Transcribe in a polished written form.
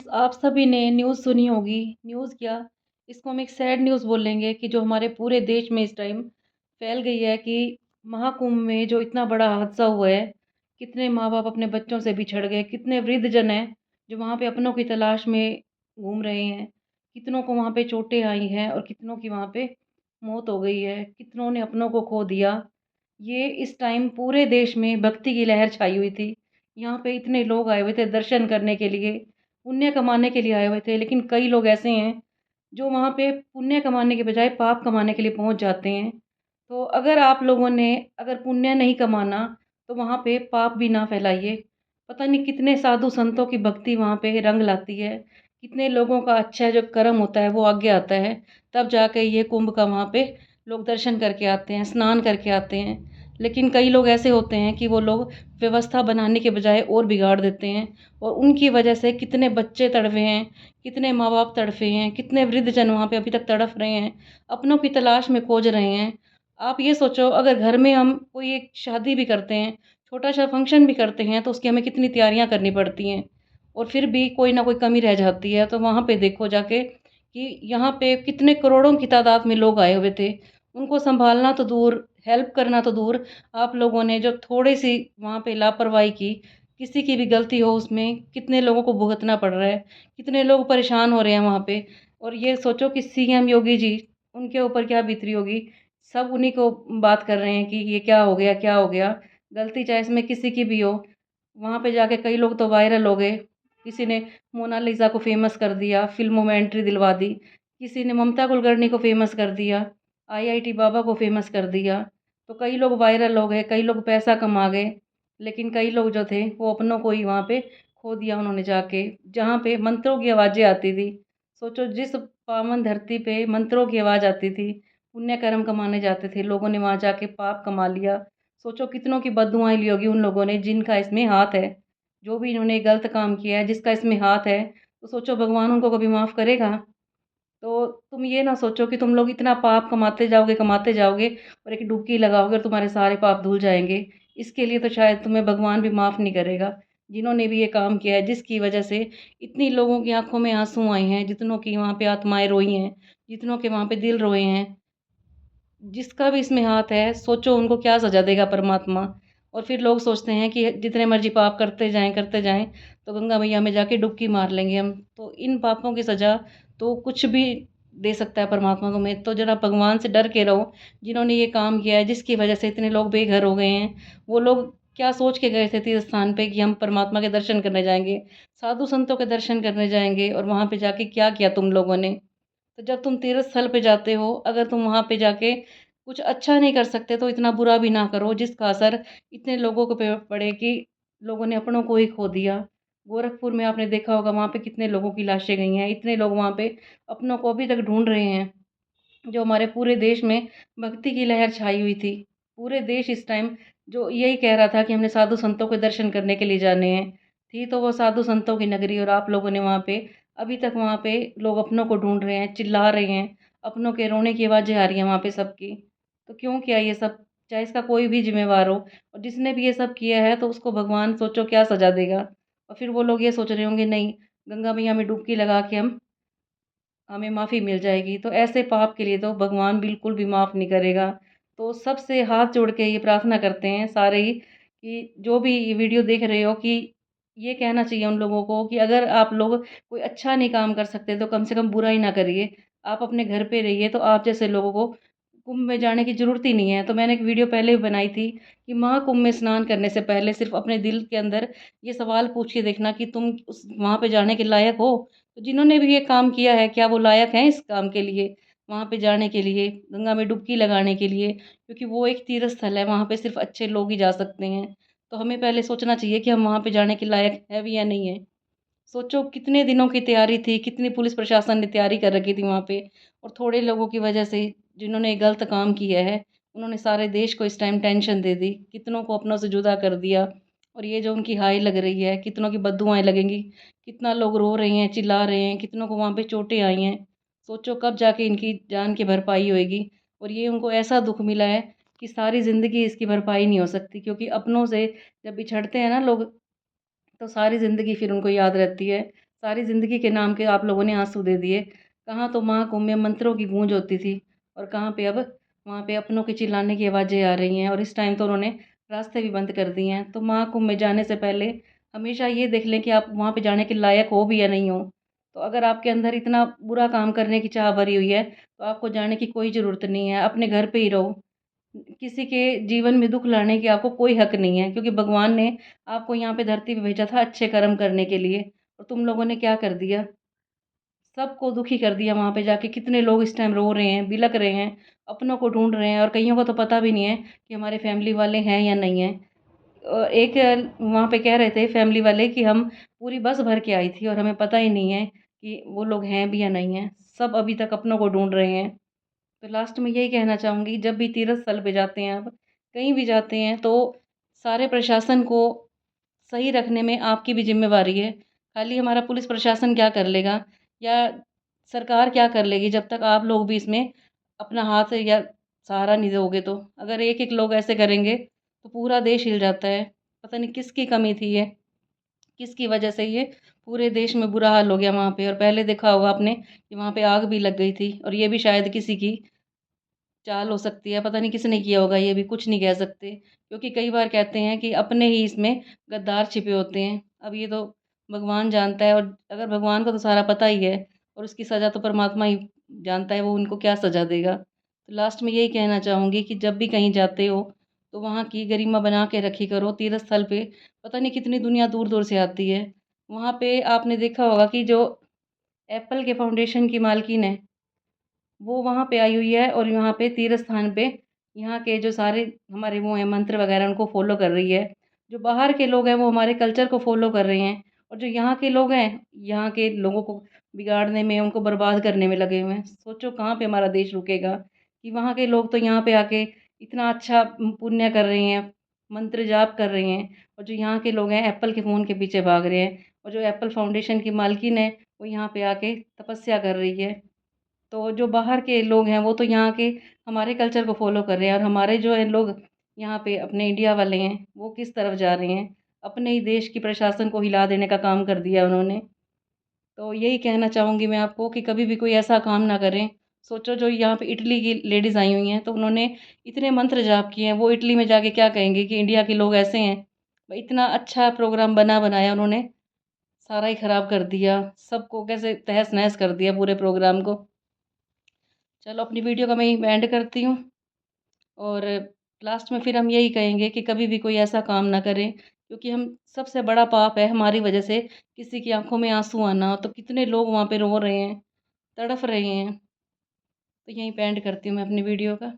आप सभी ने न्यूज़ सुनी होगी। न्यूज़ क्या, इसको हम एक सैड न्यूज़ बोलेंगे कि जो हमारे पूरे देश में इस टाइम फैल गई है कि महाकुंभ में जो इतना बड़ा हादसा हुआ है, कितने माँ-बाप अपने बच्चों से बिछड़ गए, कितने वृद्धजन हैं जो वहाँ पे अपनों की तलाश में घूम रहे हैं। कितनों को वहाँ पे चोटें आई हैं और कितनों की वहाँ पे मौत हो गई है, कितनों ने अपनों को खो दिया। ये इस टाइम पूरे देश में भक्ति की लहर छाई हुई थी। यहाँ पे इतने लोग आए हुए थे दर्शन करने के लिए, पुण्य कमाने के लिए आए हुए थे, लेकिन कई लोग ऐसे हैं जो वहाँ पे पुण्य कमाने के बजाय पाप कमाने के लिए पहुँच जाते हैं। तो अगर आप लोगों ने अगर पुण्य नहीं कमाना तो वहाँ पे पाप भी ना फैलाइए। पता नहीं कितने साधु संतों की भक्ति वहाँ पे रंग लाती है, कितने लोगों का अच्छा जो कर्म होता है वो आगे आता है, तब जाके ये कुंभ का वहाँ पे लोग दर्शन करके आते हैं, स्नान करके आते हैं। लेकिन कई लोग ऐसे होते हैं कि वो लोग व्यवस्था बनाने के बजाय और बिगाड़ देते हैं और उनकी वजह से कितने बच्चे तड़फे हैं, कितने माँ-बाप तड़फे हैं, कितने वृद्धजन वहाँ पे अभी तक तड़फ रहे हैं, अपनों की तलाश में खोज रहे हैं। आप ये सोचो अगर घर में हम कोई एक शादी भी करते हैं, छोटा-सा फंक्शन भी करते हैं तो उसकी हमें कितनी तैयारियाँ करनी पड़ती हैं और फिर भी कोई ना कोई कमी रह जाती है। तो वहाँ पे देखो जाके कि यहाँ पे कितने करोड़ों की तादाद में लोग आए हुए थे। उनको सँभालना तो दूर, हेल्प करना तो दूर, आप लोगों ने जो थोड़ी-सी वहाँ पे लापरवाही की, किसी की भी गलती हो उसमें कितने लोगों को भुगतना पड़ रहा है, कितने लोग परेशान हो रहे हैं वहाँ पे। और ये सोचो कि सीएम योगी जी, उनके ऊपर क्या बीत रही होगी। सब उन्हीं को बात कर रहे हैं कि ये क्या हो गया, क्या हो गया? गलती चाहे इसमें किसी की भी हो। वहाँ पे जाके कई लोग तो वायरल हो गए। किसी ने मोनालिसा को फ़ेमस कर दिया, फ़िल्मों में एंट्री दिलवा दी। किसी ने ममता कुलकर्णी को फ़ेमस कर दिया, आईआईटी बाबा को फ़ेमस कर दिया। तो कई लोग वायरल हो गए, कई लोग पैसा कमा गए, लेकिन कई लोग जो थे वो अपनों को ही वहाँ पे खो दिया उन्होंने जाके, जहाँ पे मंत्रों की आवाज़ें आती थी। सोचो जिस पावन धरती पे मंत्रों की आवाज़ आती थी, पुण्य कर्म कमाने जाते थे, लोगों ने वहाँ जाके पाप कमा लिया। सोचो कितनों की बददुआएँ ली होगी उन लोगों ने जिनका इसमें हाथ है। जो भी इन्होंने गलत काम किया है, जिसका इसमें हाथ है, तो सोचो भगवान उनको कभी माफ़ करेगा? तो तुम ये ना सोचो कि तुम लोग इतना पाप कमाते जाओगे और एक डुबकी लगाओगे और तुम्हारे सारे पाप धुल जाएँगे। इसके लिए तो शायद तुम्हें भगवान भी माफ़ नहीं करेगा। जिन्होंने भी ये काम किया है, जिसकी वजह से इतनी लोगों की आँखों में आँसू आए हैं, जितनों की वहाँ पे आत्माएँ रोई हैं, जितनों के वहाँ पे दिल रोए हैं। जिसका भी इसमें हाथ है, सोचो उनको क्या सज़ा देगा परमात्मा। और फिर लोग सोचते हैं कि जितने मर्ज़ी पाप करते जाएँ, तो गंगा मैया में जाके डुबकी मार लेंगे हम। तो इन पापों की सज़ा तो कुछ भी दे सकता है परमात्मा तुम्हें। तो ज़रा भगवान से डर के रहो, जिन्होंने ये काम किया है, जिसकी वजह से इतने लोग बेघर हो गए हैं। वो लोग क्या सोच के गए थे तीर्थ स्थान पे कि हम परमात्मा के दर्शन करने जाएँगे, साधु संतों के दर्शन करने जाएँगे और वहाँ पे जाके क्या किया तुम लोगों ने? तो जब तुम तीर्थ स्थल पे जाते हो, अगर तुम वहाँ पे जाके कुछ अच्छा नहीं कर सकते तो इतना बुरा भी ना करो जिसका असर इतने लोगों को पे पड़े कि लोगों ने अपनों को ही खो दिया। गोरखपुर में आपने देखा होगा वहाँ पे कितने लोगों की लाशें गई हैं, इतने लोग वहाँ पे अपनों को अभी तक ढूँढ रहे हैं। जो हमारे पूरे देश में भक्ति की लहर छाई हुई थी। पूरे देश इस टाइम जो यही कह रहा था कि हमने साधु संतों के दर्शन करने के लिए जाने हैं। थी तो वो साधु संतों की नगरी और आप लोगों ने वहाँ पे अभी तक वहाँ पे लोग अपनों को ढूँढ रहे हैं, चिल्ला रहे हैं, अपनों के रोने की आवाज़ें आ रही हैं वहाँ पे सबकी। तो क्यों किया ये सब? चाहे इसका कोई भी ज़िम्मेवार हो और जिसने भी ये सब किया है तो उसको भगवान सोचो क्या सज़ा देगा। और फिर वो लोग ये सोच रहे होंगे नहीं, गंगा मैया में डुबकी लगा के हमें माफ़ी मिल जाएगी। तो ऐसे पाप के लिए तो भगवान बिल्कुल भी माफ़ नहीं करेगा। तो सबसे हाथ जोड़ के ये प्रार्थना करते हैं सारे ही कि जो भी ये वीडियो देख रहे हो कि ये कहना चाहिए उन लोगों को कि अगर आप लोग कोई अच्छा नहीं काम कर सकते तो कम से कम बुरा ही ना करिए। आप अपने घर पे रहिए तो आप जैसे लोगों को कुंभ में जाने की ज़रूरत ही नहीं है। तो मैंने एक वीडियो पहले भी बनाई थी कि महाकुंभ में स्नान करने से पहले सिर्फ़ अपने दिल के अंदर ये सवाल पूछ के देखना कि तुम उस वहाँ पे जाने के लायक हो? तो जिन्होंने भी ये काम किया है, क्या वो लायक हैं इस काम के लिए? वहाँ पे जाने के लिए, गंगा में डुबकी लगाने के लिए? क्योंकि वो एक तीर्थ स्थल है, वहाँ पे सिर्फ़ अच्छे लोग ही जा सकते हैं। तो हमें पहले सोचना चाहिए कि हम वहाँ पे जाने के लायक हैं भी या नहीं है। सोचो कितने दिनों की तैयारी थी, कितनी पुलिस प्रशासन ने तैयारी कर रखी थी वहाँ पे और थोड़े लोगों की वजह से जिन्होंने गलत काम किया है, उन्होंने सारे देश को इस टाइम टेंशन दे दी, कितनों को अपनों से जुदा कर दिया और ये जो उनकी हाय लग रही है, कितनों की बददुआएँ लगेंगी, कितना लोग रो रहे हैं, चिल्ला रहे हैं, कितनों को वहाँ पे चोटें आई हैं। सोचो कब जाके इनकी जान की भरपाई होएगी और ये उनको ऐसा दुःख मिला है कि सारी ज़िंदगी इसकी भरपाई नहीं हो सकती क्योंकि अपनों से जब बिछड़ते हैं ना लोग तो सारी ज़िंदगी फिर उनको याद रहती है। सारी ज़िंदगी के नाम के आप लोगों ने आँसू दे दिए। कहाँ तो महाकुंभ में मंत्रों की गूंज होती थी और कहाँ पे अब वहाँ पे अपनों के चिल्लाने की आवाज़ें आ रही हैं और इस टाइम तो उन्होंने रास्ते भी बंद कर दिए हैं। तो महाकुंभ में जाने से पहले हमेशा ये देख लें कि आप वहाँ पे जाने के लायक हो भी या नहीं हो। तो अगर आपके अंदर इतना बुरा काम करने की चाह भरी हुई है, तो आपको जाने की कोई ज़रूरत नहीं है, अपने घर पे ही रहो। किसी के जीवन में दुःख लाने की आपको कोई हक नहीं है, क्योंकि भगवान ने आपको यहाँ पे धरती पे भेजा था अच्छे कर्म करने के लिए। और तुम लोगों ने क्या कर दिया? सबको दुखी कर दिया। वहाँ पे जाके कितने लोग इस टाइम रो रहे हैं, बिलक रहे हैं, अपनों को ढूँढ रहे हैं और कइयों को तो पता भी नहीं है कि हमारे फैमिली वाले हैं या नहीं हैं। एक वहाँ पे कह रहे थे फैमिली वाले कि हम पूरी बस भर के आई थी और हमें पता ही नहीं है कि वो लोग हैं भी या नहीं हैं। सब अभी तक अपनों को ढूँढ रहे हैं। तो लास्ट में यही कहना चाहूँगी, जब भी तीर्थ स्थल पे जाते हैं आप, कहीं भी जाते हैं, तो सारे प्रशासन को सही रखने में आपकी भी ज़िम्मेवारी है। खाली हमारा पुलिस प्रशासन क्या कर लेगा या सरकार क्या कर लेगी जब तक आप लोग भी इसमें अपना हाथ या सहारा नहीं दोगे तो। अगर एक-एक लोग ऐसे करेंगे तो पूरा देश हिल जाता है। पता नहीं किसकी कमी थी ये, किसकी वजह से ये पूरे देश में बुरा हाल हो गया वहाँ पे। और पहले देखा होगा आपने कि वहाँ पे आग भी लग गई थी और ये भी शायद किसी की चाल हो सकती है, पता नहीं किसने किया होगा, ये भी कुछ नहीं कह सकते। क्योंकि कई बार कहते हैं कि अपने ही इसमें गद्दार छिपे होते हैं। अब ये तो भगवान जानता है और अगर भगवान को तो सारा पता ही है और उसकी सज़ा तो परमात्मा ही जानता है वो उनको क्या सज़ा देगा। तो लास्ट में यही कहना चाहूँगी कि जब भी कहीं जाते हो, तो वहाँ की गरिमा बना के रखी करो। तीर्थ स्थल पे पता नहीं कितनी दुनिया दूर-दूर से आती है। वहाँ पे आपने देखा होगा कि जो एप्पल के फाउंडेशन की मालकिन है, वो वहाँ पे आई हुई है और यहाँ पे तीर्थ स्थान पे यहाँ के जो सारे हमारे वो हैं मंत्र वगैरह उनको फॉलो कर रही है। जो बाहर के लोग हैं वो हमारे कल्चर को फॉलो कर रहे हैं और जो यहाँ के लोग हैं, यहाँ के लोगों को बिगाड़ने में, उनको बर्बाद करने में लगे हुए हैं। सोचो कहाँ पे हमारा देश रुकेगा कि वहाँ के लोग तो यहाँ पे आके इतना अच्छा पुण्य कर रहे हैं, मंत्र जाप कर रहे हैं और जो यहाँ के लोग हैं एप्पल के फ़ोन के पीछे भाग रहे हैं और जो एप्पल फाउंडेशन की मालकिन है, वो यहाँ पे आके तपस्या कर रही है। तो जो बाहर के लोग हैं वो तो यहाँ के हमारे कल्चर को फ़ॉलो कर रहे हैं और हमारे जो है लोग यहाँ पे अपने इंडिया वाले हैं वो किस तरफ जा रहे हैं, अपने ही देश की प्रशासन को हिला देने का काम कर दिया उन्होंने। तो यही कहना चाहूँगी मैं आपको कि कभी भी कोई ऐसा काम ना करें। सोचो जो यहाँ पे इटली की लेडीज़ आई हुई हैं तो उन्होंने इतने मंत्र जाप किए हैं, वो इटली में जाके क्या कहेंगे कि इंडिया के लोग ऐसे हैं। इतना अच्छा प्रोग्राम बना बनाया उन्होंने सारा ही ख़राब कर दिया, सबको कैसे तहस नहस कर दिया पूरे प्रोग्राम को। चलो अपनी वीडियो का मैं यहीं पे एंड करती हूँ और लास्ट में फिर हम यही कहेंगे कि कभी भी कोई ऐसा काम ना करें, क्योंकि हम सबसे बड़ा पाप है हमारी वजह से किसी की आंखों में आंसू आना। तो कितने लोग वहाँ पे रो रहे हैं, तड़फ रहे हैं। तो यहीं पे एंड करती हूँ मैं अपनी वीडियो का।